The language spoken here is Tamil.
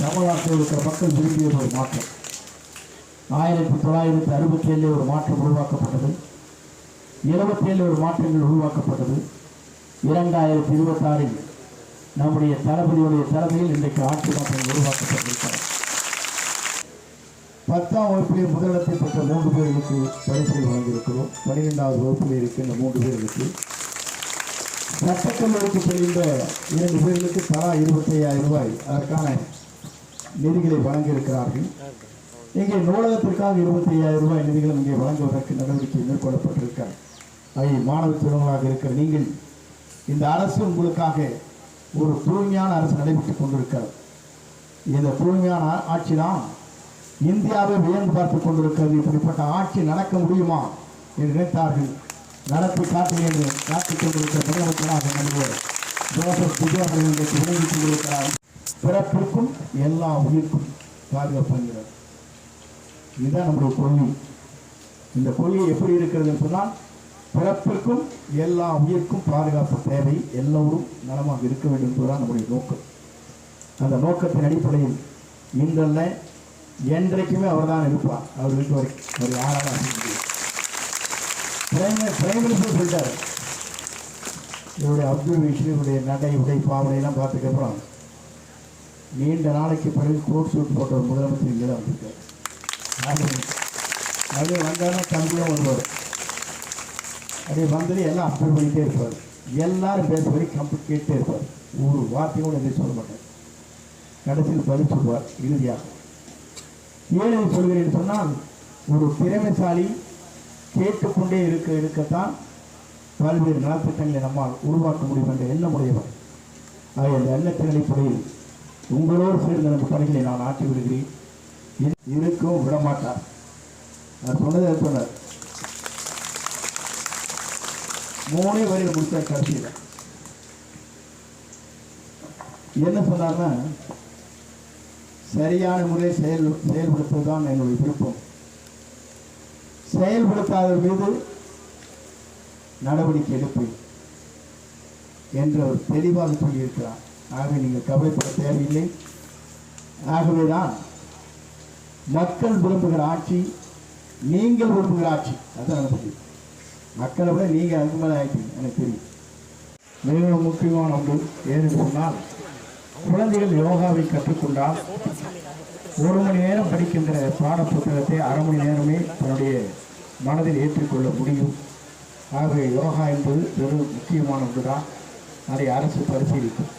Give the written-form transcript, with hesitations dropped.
தமிழ்நாட்டில் இருக்கிற மக்கள் விரும்பிய ஒரு மாற்றம். 1967 ஒரு மாற்றம் உருவாக்கப்பட்டது. 77 ஒரு மாற்றங்கள் உருவாக்கப்பட்டது. 2026 நம்முடைய தளபதியுடைய தலைமையில் இன்றைக்கு ஆட்சி மாற்றங்கள் உருவாக்கப்பட்டிருக்கிறது. 10ஆம் வகுப்பிலே முதலிடத்தை பெற்ற 3 பேர்களுக்கு பரிசுகள் வழங்கியிருக்கிறோம். 12வது வகுப்பில் இருக்கின்ற 3 பேர்களுக்கு, சட்டக்கல்லூரிக்கு செல்கின்ற 2 பேர்களுக்கு தலா 25,000 ரூபாய் அதற்கான நிதிகளை வழங்கியிருக்கிறார்கள். இங்கே நூலகத்திற்காக 25,000 ரூபாய் நிதிகளும் இங்கே வழங்குவதற்கு நடவடிக்கை மேற்கொள்ளப்பட்டிருக்கிறது. அதை மாணவ செல்வங்களாக இருக்கிற நீங்கள், இந்த அரசு உங்களுக்காக ஒரு தூய்மையான அரசு நடைபெற்றுக் கொண்டிருக்கிறது. இந்த தூய்மையான ஆட்சி தான் இந்தியாவை வியந்து பார்த்துக் கொண்டிருக்கிறது. இப்படிப்பட்ட ஆட்சி நடக்க முடியுமா என்று நினைத்தார்கள். நடத்தி காட்டுங்கள் என்று காத்துக் கொண்டிருக்கிற முதலமைச்சராக நம்முடைய ஜோசப் விஜய் அவர்கள் இன்றைக்கு விளங்கிக் கொண்டிருக்கிறார். பிறப்பிற்கும் எல்லா உயிர்க்கும் பாதுகாப்புங்கிறார். இதுதான் நம்முடைய கொள்கை. இந்த கொள்கை எப்படி இருக்கிறது சொன்னால், பிறப்பிற்கும் எல்லா உயிர்க்கும் பாதுகாப்பு தேவை, எல்லோரும் நலமாக இருக்க வேண்டும் என்பதுதான் நம்முடைய நோக்கம். அந்த நோக்கத்தின் அடிப்படையில் இன்றல்ல என்றைக்குமே அவர் தான் இருப்பார். அவர் இருக்க வரைக்கும் அவர் யாராக முடியும். பிரைம் மினிஸ்டர் சொல்லிட்டார், இவருடைய அப்சர்வேஷன், இவருடைய நடை உடை பாவனையெல்லாம் பார்த்துக்கப்புறம் நீண்ட நாளைக்கு பிறகு கோட் சூட் போட்ட ஒரு முதலமைச்சர் இங்கே தான் வந்திருக்கார். அப்படியே வந்தாலும் தம்பியும் வருவார். அப்படியே வந்தது எல்லாம் அப்சர்வ் பண்ணிகிட்டே இருப்பார். எல்லாரும் பேச வரைக்கும் கம்ப்ளீட் கேட்டே இருப்பார். ஒரு வார்த்தையோடு எதை சொல்ல மாட்டார். கடைசியில் பதில் சொல்வார். இறுதியாக ஏன் சொல்கிறேன் சொன்னால், ஒரு திறமைசாலி கேட்டுக்கொண்டே இருக்கத்தான் பல்வேறு நலத்திட்டங்களை நம்மால் உருவாக்க முடியும் என்ற எண்ணமுடையவர். ஆக இந்த எண்ணத்தின் அடிப்படையில் உங்களோடு சேர்ந்த அந்த பணிகளை நான் ஆற்றி விடுகிறேன். இருக்கவும் விடமாட்டார். நான் சொன்னதை சொன்னார். 3 வரையில் முடிச்ச கடைசியில் என்ன சொன்னார்னா, சரியான முறை செயல்படுத்துவதுதான் என்னுடைய விருப்பம், செயல்படுத்தாத மீது நடவடிக்கை எடுப்பேன் என்று அவர் தெளிவாக சொல்லியிருக்கிறார். ஆகவே நீங்கள் கவலைப்பட தேவையில்லை. ஆகவேதான் மக்கள் விரும்புகிற ஆட்சி, நீங்கள் விரும்புகிற ஆட்சி, அதுதான் எனக்கு மக்களை விட நீங்கள் அதுக்கு மேலே ஆயிட்டீங்க. எனக்கு தெரியும். மிகவும் முக்கியமான ஒன்று ஏன்னு சொன்னால், குழந்தைகள் யோகாவை கற்றுக்கொண்டால் 1 மணி நேரம் படிக்கின்ற பாட புத்தகத்தை 1/2 மணி நேரமே தன்னுடைய மனதில் ஏற்றுக்கொள்ள முடியும். ஆகவே யோகா என்பது வெறும் முக்கியமான ஒன்றுதான். அதை அரசு பரிசீலிக்கும்.